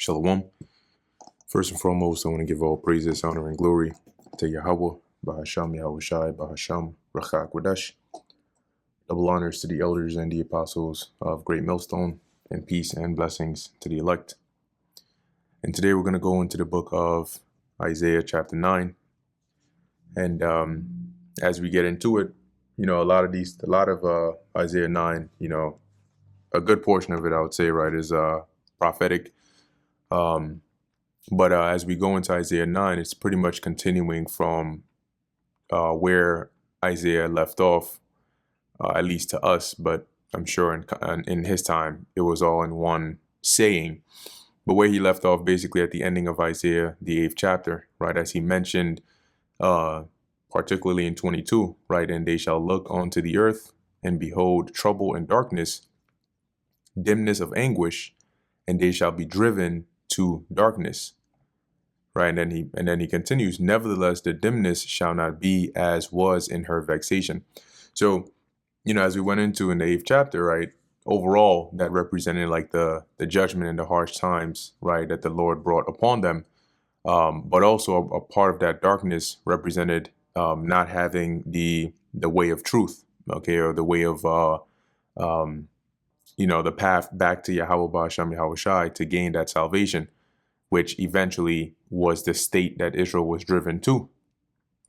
Shalom. First and foremost, I want to give all praises, honor, and glory to Yahweh, Bahasham Yahushai, Bahasham Rachak Wadash. Double honors to the elders and the apostles of Great Millstone, and peace and blessings to the elect. And today we're going to go into the book of Isaiah chapter 9. And as we get into it, a lot of Isaiah 9, a good portion of it, I would say, right, is prophetic. But as we go into Isaiah 9, it's pretty much continuing from where Isaiah left off, at least to us. But I'm sure in his time, it was all in one saying. But where he left off, basically at the ending of Isaiah, the 8th chapter, right, as he mentioned, particularly in 22, right, and they shall look onto the earth and behold trouble and darkness, dimness of anguish, and they shall be driven to darkness. Right, and then he continues, nevertheless, the dimness shall not be as was in her vexation. So, as we went into in the 8th chapter, right, overall, that represented like the judgment and the harsh times, right, that the Lord brought upon them. But also a part of that darkness represented not having the way of truth, okay, or the way of, the path back to Yahweh Ba'Shem Yahushai to gain that salvation, which eventually was the state that Israel was driven to,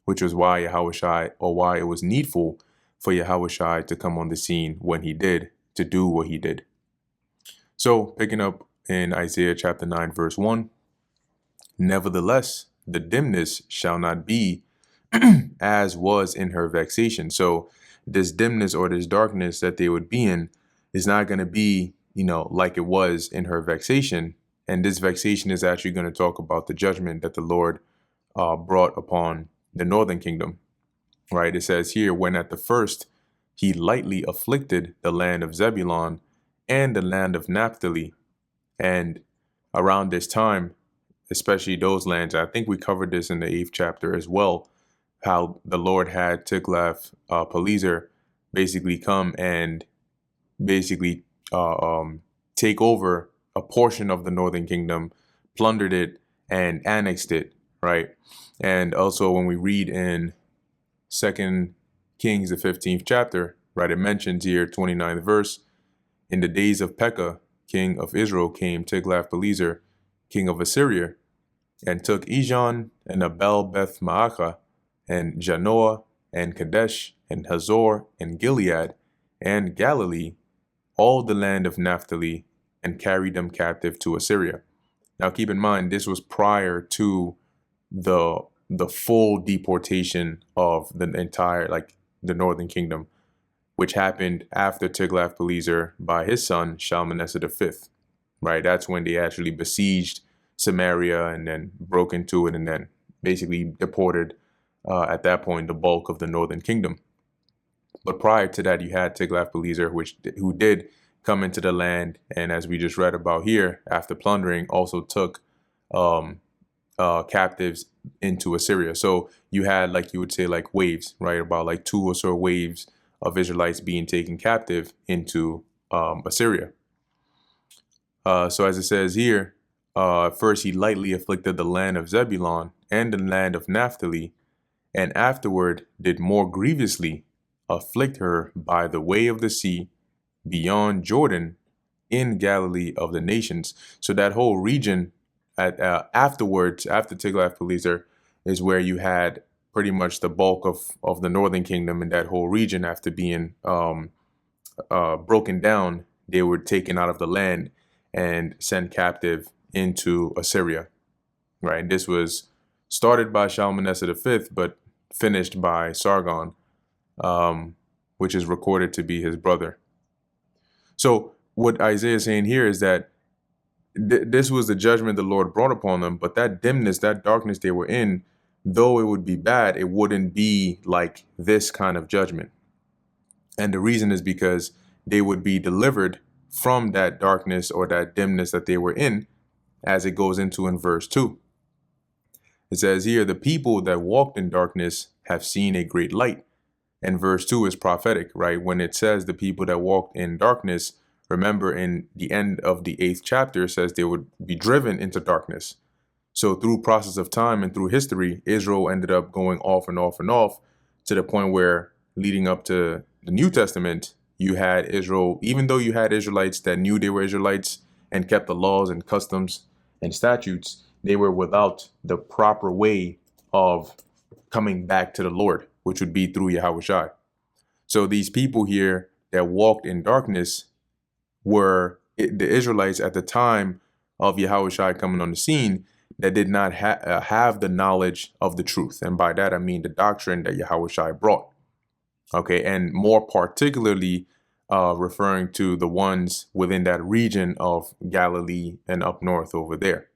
which was why why it was needful for Yahushai to come on the scene when he did, to do what he did. So picking up in Isaiah chapter 9, verse 1, nevertheless, the dimness shall not be as was in her vexation. So this dimness or this darkness that they would be in is not going to be, like it was in her vexation. And this vexation is actually going to talk about the judgment that the Lord brought upon the northern kingdom, right? It says here, when at the first he lightly afflicted the land of Zebulun and the land of Naphtali. And around this time, especially those lands, I think we covered this in the 8th chapter as well, how the Lord had Tiglath-Pileser basically come and basically take over a portion of the northern kingdom, plundered it, and annexed it, right? And also when we read in 2 Kings, the 15th chapter, right, it mentions here, 29th verse, in the days of Pekah, king of Israel, came Tiglath-Pileser, king of Assyria, and took Ijon and Abel Beth Maacah, and Janoah, and Kadesh, and Hazor, and Gilead, and Galilee, all the land of Naphtali, and carried them captive to Assyria. Now, keep in mind, this was prior to the full deportation of the entire, the northern kingdom, which happened after Tiglath-Pileser by his son Shalmaneser V. Right, that's when they actually besieged Samaria and then broke into it, and then basically deported at that point the bulk of the northern kingdom. But prior to that, you had Tiglath-Pileser, who did come into the land, and as we just read about here, after plundering, also took captives into Assyria. So you had, like you would say, like waves, right? About like 2 or so waves of Israelites being taken captive into Assyria. So as it says here, first he lightly afflicted the land of Zebulun and the land of Naphtali, and afterward did more grievously afflict her by the way of the sea beyond Jordan in Galilee of the nations. So that whole region afterwards, after Tiglath-Pileser, is where you had pretty much the bulk of the northern kingdom, and that whole region, after being broken down, they were taken out of the land and sent captive into Assyria. Right. This was started by Shalmaneser V, but finished by Sargon, which is recorded to be his brother. So what Isaiah is saying here is that this was the judgment the Lord brought upon them, but that dimness, that darkness they were in, though it would be bad, it wouldn't be like this kind of judgment. And the reason is because they would be delivered from that darkness or that dimness that they were in, as it goes into in verse 2. It says here, the people that walked in darkness have seen a great light. And verse 2 is prophetic, right? When it says the people that walked in darkness Remember, in the end of the 8th chapter, it says they would be driven into darkness. So through process of time and through history, Israel ended up going off and off and off to the point where, leading up to the New Testament, you had Israel, even though you had Israelites that knew they were Israelites and kept the laws and customs and statutes, they were without the proper way of coming back to the Lord, which would be through Yahushua. So these people here that walked in darkness were the Israelites at the time of Yahushua coming on the scene that did not have the knowledge of the truth. And by that, I mean the doctrine that Yahushua brought. Okay, and more particularly referring to the ones within that region of Galilee and up north over there.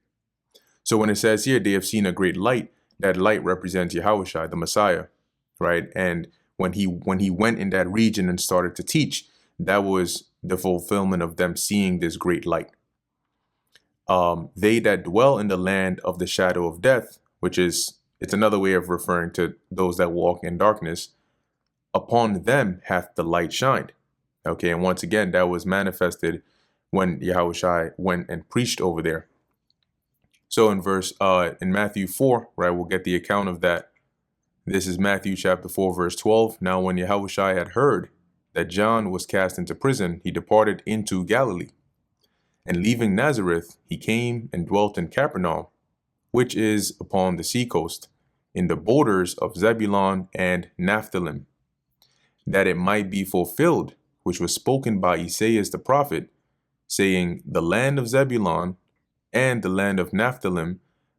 So when it says here, they have seen a great light, that light represents Yahushua, the Messiah, right? And when he went in that region and started to teach, that was the fulfillment of them seeing this great light. They that dwell in the land of the shadow of death, which is, it's another way of referring to those that walk in darkness, upon them hath the light shined. Okay, and once again, that was manifested when Yahushua went and preached over there. So in Matthew 4, right, we'll get the account of that. This is Matthew chapter 4, verse 12. Now when Yahushua had heard that John was cast into prison, he departed into Galilee. And leaving Nazareth, he came and dwelt in Capernaum, which is upon the seacoast, in the borders of Zebulun and Naphtali, that it might be fulfilled, which was spoken by Isaiah the prophet, saying, the land of Zebulun and the land of Naphtali,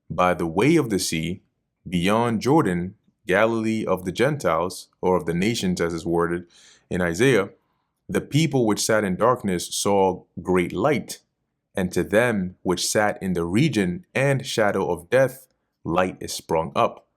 by the way of the sea, beyond Jordan, Galilee of the Gentiles, or of the nations, as is worded in Isaiah, the people which sat in darkness saw great light, and to them which sat in the region and shadow of death, light is sprung up.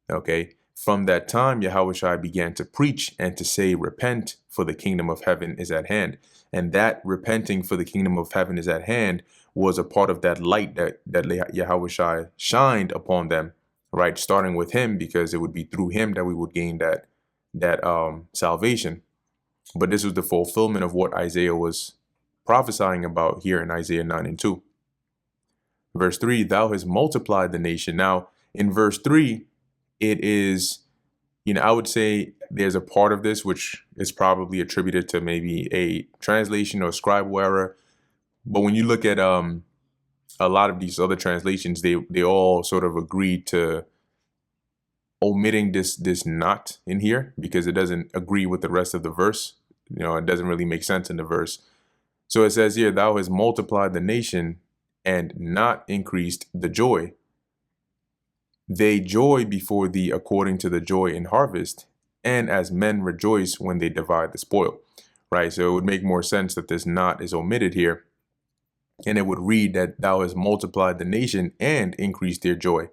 Okay, from that time, Yahushua began to preach and to say, repent, for the kingdom of heaven is at hand. And that repenting for the kingdom of heaven is at hand was a part of that light that Yahushua shined upon them, right? Starting with him, because it would be through him that we would gain that salvation. But this was the fulfillment of what Isaiah was prophesying about here in Isaiah 9:2. Verse 3, thou hast multiplied the nation. Now, in verse 3, it is, I would say there's a part of this which is probably attributed to maybe a translation or scribal error. But when you look at a lot of these other translations, they all sort of agreed to omitting this not in here because it doesn't agree with the rest of the verse. It doesn't really make sense in the verse. So it says here, thou hast multiplied the nation and not increased the joy. They joy before thee according to the joy in harvest, and as men rejoice when they divide the spoil. Right? So it would make more sense that this not is omitted here. And it would read that thou hast multiplied the nation and increased their joy.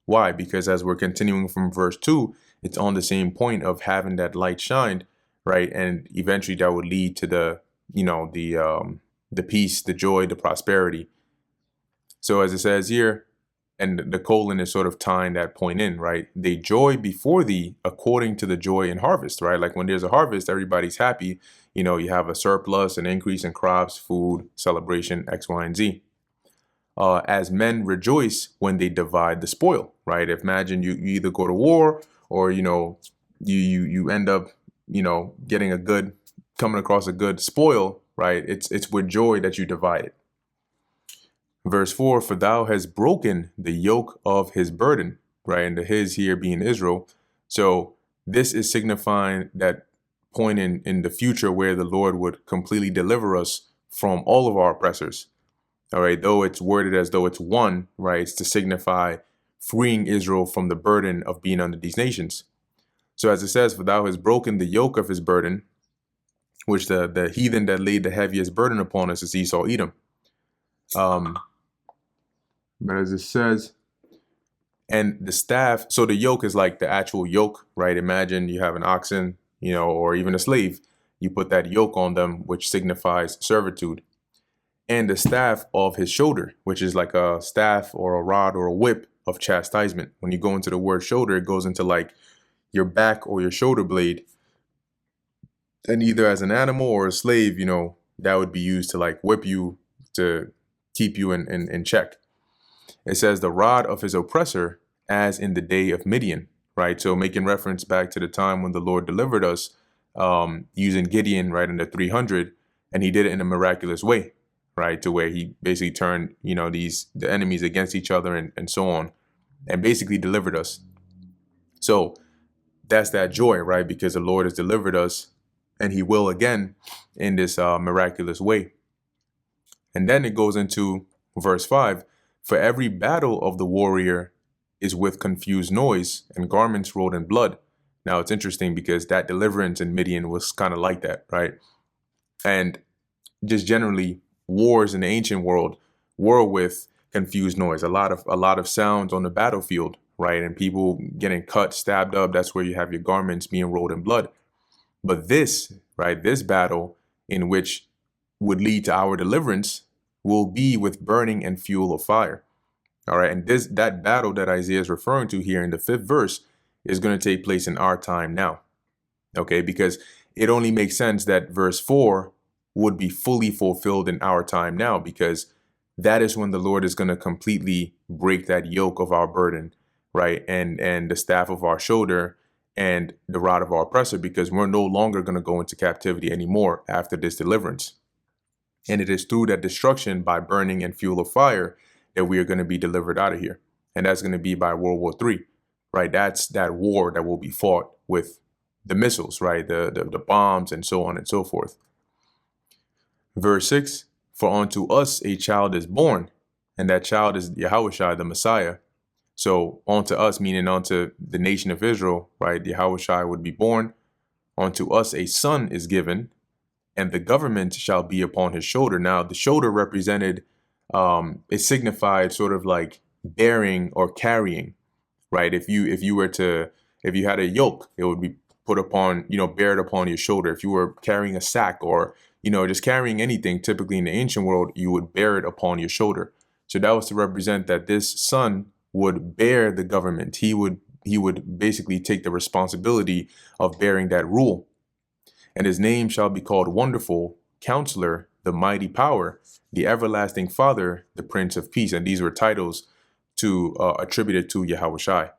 Why? Because as we're continuing from verse 2, it's on the same point of having that light shined, right? And eventually that would lead to the peace, the joy, the prosperity. So as it says here, and the colon is sort of tying that point in, right? They joy before thee according to the joy in harvest, right? Like when there's a harvest, everybody's happy. You have a surplus, an increase in crops, food, celebration, X, Y, and Z. As men rejoice when they divide the spoil, right? Imagine you either go to war or, you end up, coming across a good spoil, right? It's with joy that you divide it. Verse 4, for thou hast broken the yoke of his burden, right? And the his here being Israel. So this is signifying that point in the future where the Lord would completely deliver us from all of our oppressors. All right, though it's worded as though it's one, right? It's to signify freeing Israel from the burden of being under these nations. So as it says, for thou hast broken the yoke of his burden, which the heathen that laid the heaviest burden upon us is Esau, Edom. But as it says, and the staff, so the yoke is like the actual yoke, right? Imagine you have an oxen, or even a slave. You put that yoke on them, which signifies servitude. And the staff of his shoulder, which is like a staff or a rod or a whip of chastisement. When you go into the word shoulder, it goes into like your back or your shoulder blade. And either as an animal or a slave, that would be used to like whip you, to keep you in check. It says the rod of his oppressor, as in the day of Midian, right? So making reference back to the time when the Lord delivered us, using Gideon, right, in the 300, and he did it in a miraculous way, right? To where he basically turned, the enemies against each other and so on, and basically delivered us. So that's that joy, right? Because the Lord has delivered us, and he will again in this miraculous way. And then it goes into verse 5. For every battle of the warrior is with confused noise and garments rolled in blood. Now it's interesting because that deliverance in Midian was kind of like that, right? And just generally wars in the ancient world were with confused noise, a lot of sounds on the battlefield, right? And people getting cut, stabbed up. That's where you have your garments being rolled in blood. But this, right, this battle in which would lead to our deliverance will be with burning and fuel of fire. All right. And that battle that Isaiah is referring to here in the 5th verse is going to take place in our time now. Okay, because it only makes sense that verse 4 would be fully fulfilled in our time now, because that is when the Lord is going to completely break that yoke of our burden, right? And the staff of our shoulder and the rod of our oppressor, because we're no longer going to go into captivity anymore after this deliverance. And it is through that destruction by burning and fuel of fire that we are going to be delivered out of here. And that's going to be by World War III, right? That's that war that will be fought with the missiles, right? The bombs and so on and so forth. Verse 6, for unto us a child is born, and that child is Yahushua, the Messiah. So unto us, meaning unto the nation of Israel, right? Yahushua would be born. Unto us a son is given, and the government shall be upon his shoulder. Now, the shoulder represented, it signified sort of like bearing or carrying, right? If you had a yoke, it would be put upon, bared upon your shoulder. If you were carrying a sack or, just carrying anything, typically in the ancient world, you would bear it upon your shoulder. So that was to represent that this son would bear the government. He would basically take the responsibility of bearing that rule. And his name shall be called Wonderful, Counselor, the Mighty Power, the Everlasting Father, the Prince of Peace. And these were titles attributed to Yahushua.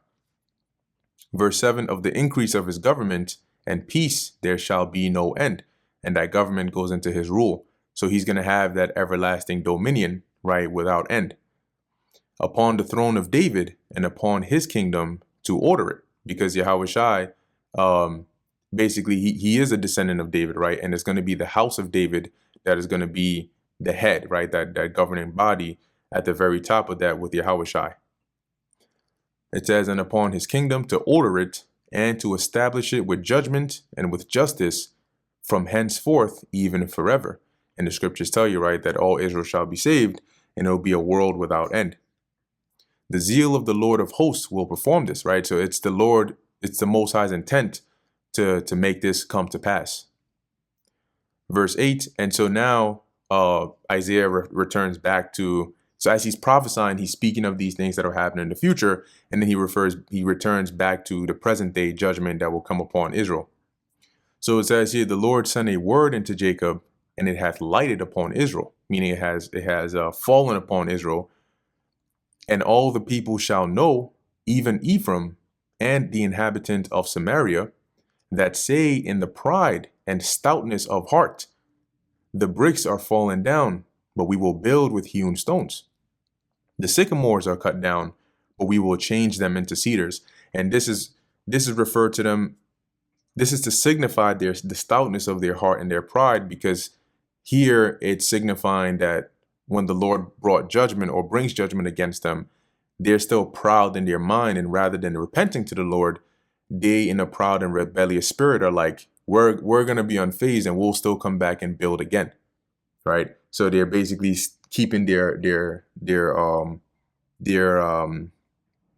Verse 7, of the increase of his government and peace there shall be no end. And that government goes into his rule. So he's going to have that everlasting dominion, right, without end. Upon the throne of David and upon his kingdom to order it. Because Yahushua, basically, he is a descendant of David, right? And it's going to be the house of David that is going to be the head, right? That governing body at the very top of that with Yahushua. It says, and upon his kingdom to order it and to establish it with judgment and with justice from henceforth, even forever. And the scriptures tell you, right, that all Israel shall be saved, and it will be a world without end. The zeal of the Lord of hosts will perform this, right? So it's the Lord, it's the Most High's intent to make this come to pass. Verse 8, and so now Isaiah returns back to, so as he's prophesying, he's speaking of these things that are happening in the future, and then he returns back to the present day judgment that will come upon Israel. So it says here, the Lord sent a word into Jacob, and it hath lighted upon Israel, meaning it has fallen upon Israel, and all the people shall know, even Ephraim and the inhabitant of Samaria, that say in the pride and stoutness of heart, the bricks are fallen down, but we will build with hewn stones. The sycamores are cut down, but we will change them into cedars. And this is referred to them. This is to signify the stoutness of their heart and their pride, because here it's signifying that when the Lord brought judgment or brings judgment against them, they're still proud in their mind, and rather than repenting to the Lord, they in a proud and rebellious spirit are like, we're going to be unfazed and we'll still come back and build again. Right. So they're basically keeping their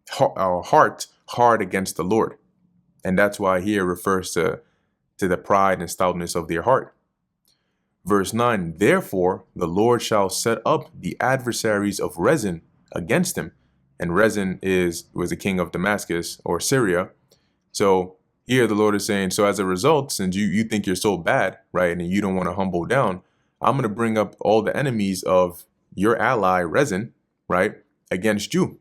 heart hard against the Lord. And that's why here refers to the pride and stoutness of their heart. Verse 9, therefore the Lord shall set up the adversaries of Rezin against him. And Rezin was the king of Damascus or Syria. So here the Lord is saying, so as a result, since you think you're so bad, right, and you don't want to humble down, I'm going to bring up all the enemies of your ally, Rezin, right, against you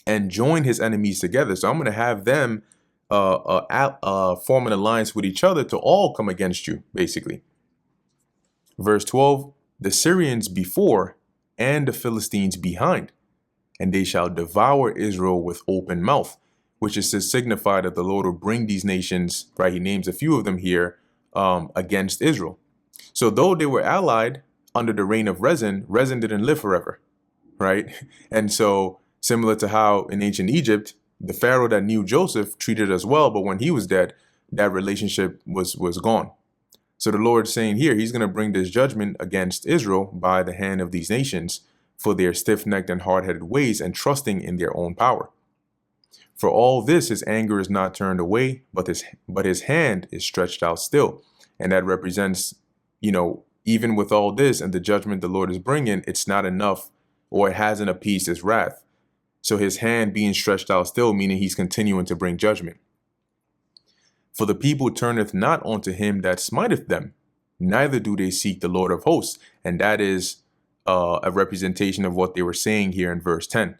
and join his enemies together. So I'm going to have them form an alliance with each other to all come against you, basically. Verse 12, the Syrians before and the Philistines behind, and they shall devour Israel with open mouth, which is to signify that the Lord will bring these nations, right? He names a few of them here, against Israel. So though they were allied under the reign of Rezin, Rezin didn't live forever, right? And so similar to how in ancient Egypt, the Pharaoh that knew Joseph treated us well, but when he was dead, that relationship was gone. So the Lord's saying here, he's going to bring this judgment against Israel by the hand of these nations for their stiff-necked and hard-headed ways and trusting in their own power. For all this, his anger is not turned away, but his hand is stretched out still. And that represents, even with all this and the judgment the Lord is bringing, it's not enough, or it hasn't appeased his wrath. So his hand being stretched out still, meaning he's continuing to bring judgment. For the people turneth not unto him that smiteth them, neither do they seek the Lord of hosts. And that is a representation of what they were saying here in verse 10,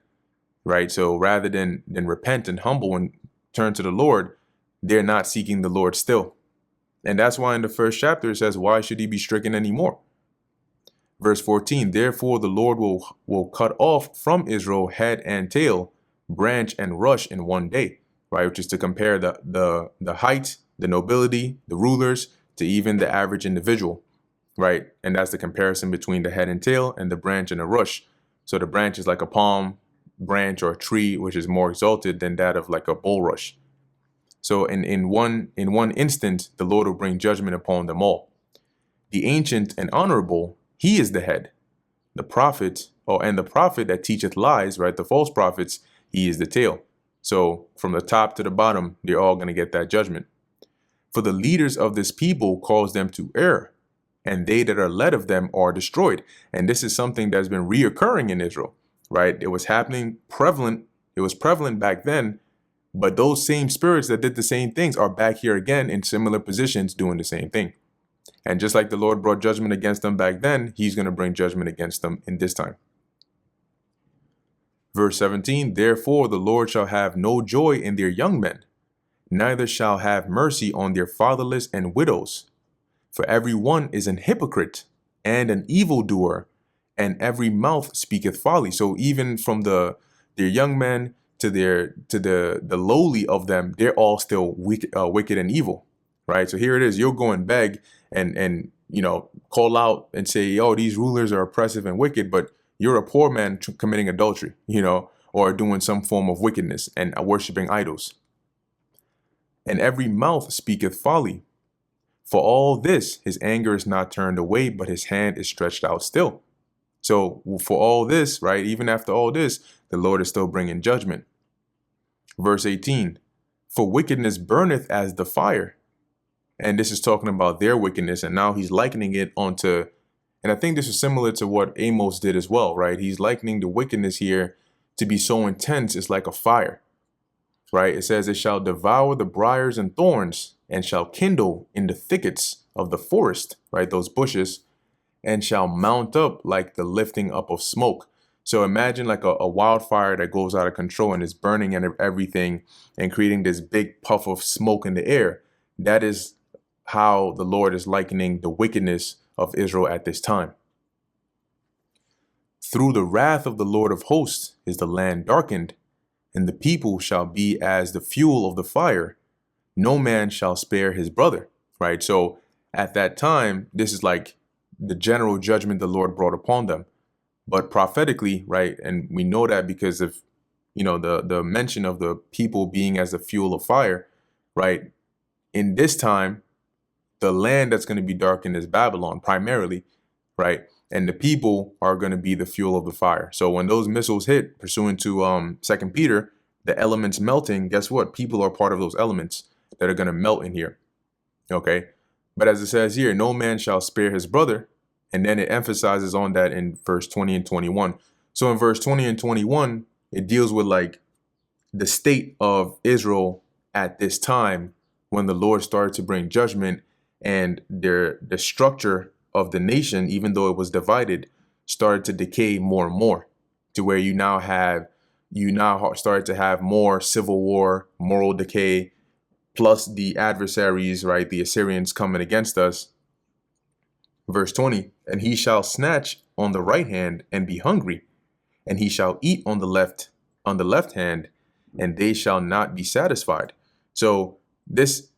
right? So rather than repent and humble and turn to the Lord, they're not seeking the Lord still. And that's why in the first chapter it says, why should he be stricken anymore? Verse 14, therefore the Lord will cut off from Israel head and tail, branch and rush in one day, right? Which is to compare the height, the nobility, the rulers to even the average individual, right? And that's the comparison between the head and tail and the branch and the rush. So the branch is like a palm branch or a tree, which is more exalted than that of like a bulrush. So in one instant, the Lord will bring judgment upon them all. The ancient and honorable, he is the head. The prophet, and the prophet that teacheth lies, right? The false prophets, he is the tail. So from the top to the bottom, they're all going to get that judgment. For the leaders of this people cause them to err, and they that are led of them are destroyed. And this is something that's been reoccurring in Israel, right? It was prevalent back then, but those same spirits that did the same things are back here again in similar positions doing the same thing. And just like the Lord brought judgment against them back then, he's going to bring judgment against them in this time. Verse 17, therefore the Lord shall have no joy in their young men, neither shall have mercy on their fatherless and widows. For every one is an hypocrite and an evildoer, and every mouth speaketh folly. So even from their young men to the lowly of them, they're all still wicked and evil, right? So here it is, you'll go and beg and call out and say, oh, these rulers are oppressive and wicked, but you're a poor man committing adultery, or doing some form of wickedness and worshiping idols. And every mouth speaketh folly. For all this, his anger is not turned away, but his hand is stretched out still. So for all this, right, even after all this, the Lord is still bringing judgment. Verse 18, for wickedness burneth as the fire. And this is talking about their wickedness. And now he's likening it onto, and I think this is similar to what Amos did as well, right? He's likening the wickedness here to be so intense, it's like a fire, right? It says it shall devour the briars and thorns and shall kindle in the thickets of the forest, right? Those bushes, and shall mount up like the lifting up of smoke. So imagine like a wildfire that goes out of control and is burning and everything and creating this big puff of smoke in the air. That is how the Lord is likening the wickedness of Israel at this time. Through the wrath of the Lord of hosts is the land darkened, and the people shall be as the fuel of the fire. No man shall spare his brother, right? So at that time, this is like the general judgment the Lord brought upon them. But prophetically, right, and we know that because of, the mention of the people being as the fuel of fire, right? In this time, the land that's going to be darkened is Babylon primarily, right? And the people are going to be the fuel of the fire. So when those missiles hit, pursuant to 2 Peter, the elements melting, guess what? People are part of those elements that are going to melt in here, okay? But as it says here, no man shall spare his brother. And then it emphasizes on that in verse 20 and 21. So in verse 20 and 21, it deals with like the state of Israel at this time when the Lord started to bring judgment and the structure of the nation, even though it was divided, started to decay more and more, to where you now started to have more civil war, moral decay, plus the adversaries, right, the Assyrians coming against us. Verse 20, and he shall snatch on the right hand and be hungry, and he shall eat on the left hand, and they shall not be satisfied. So this,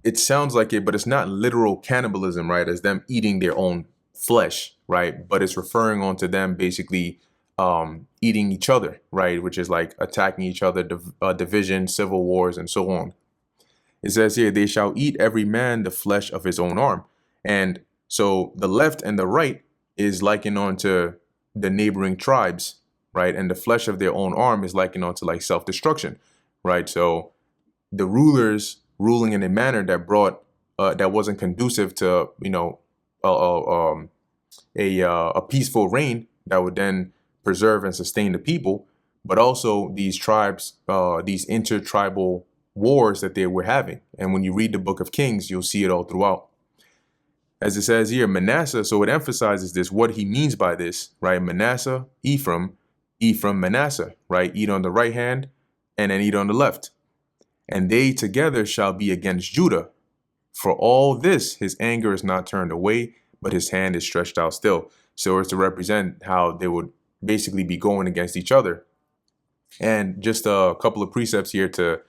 it sounds like it, but it's not literal cannibalism, right? As them eating their own flesh, right? But it's referring on to them basically eating each other, right? Which is like attacking each other, division, civil wars, and so on. It says here, they shall eat every man the flesh of his own arm. And so the left and the right is likened on to the neighboring tribes, right? And the flesh of their own arm is likened on to like self-destruction, right? So the rulers ruling in a manner that brought that wasn't conducive to, you know, a peaceful reign that would then preserve and sustain the people, but also these tribes, these intertribal wars that they were having. And when you read the book of Kings, you'll see it all throughout. As it says here, Manasseh, so it emphasizes this, what he means by this, right? Manasseh, Ephraim, Manasseh, right? Eat on the right hand and then eat on the left. And they together shall be against Judah. For all this, his anger is not turned away, but his hand is stretched out still. So it's to represent how they would basically be going against each other. And just a couple of precepts here that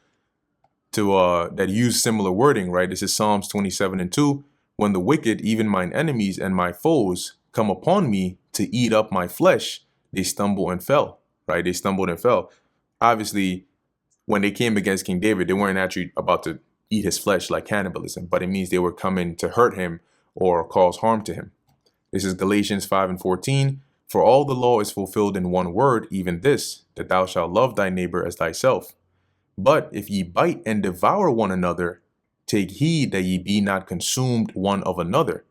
use similar wording, right? This is Psalms 27:2. When the wicked, even mine enemies and my foes, come upon me to eat up my flesh, they stumble and fell, right? They stumbled and fell. Obviously, when they came against King David, they weren't actually about to eat his flesh like cannibalism, but it means they were coming to hurt him or cause harm to him. This is Galatians 5:14. For all the law is fulfilled in one word, even this, that thou shalt love thy neighbor as thyself. But if ye bite and devour one another, take heed that ye be not consumed one of another.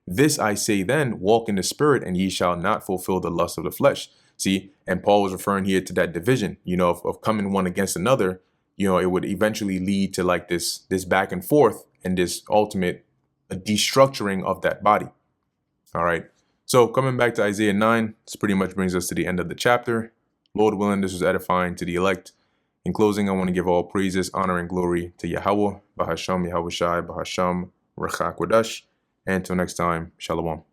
This I say then, walk in the spirit, and ye shall not fulfill the lust of the flesh. See, and Paul was referring here to that division, you know, of coming one against another. You know, it would eventually lead to like this back and forth and this ultimate destructuring of that body. All right. So coming back to Isaiah 9, this pretty much brings us to the end of the chapter. Lord willing, this was edifying to the elect. In closing, I want to give all praises, honor, and glory to Yahweh, Bahasham Yahushai, Bahasham Rechak Wadash. And until next time, Shalom.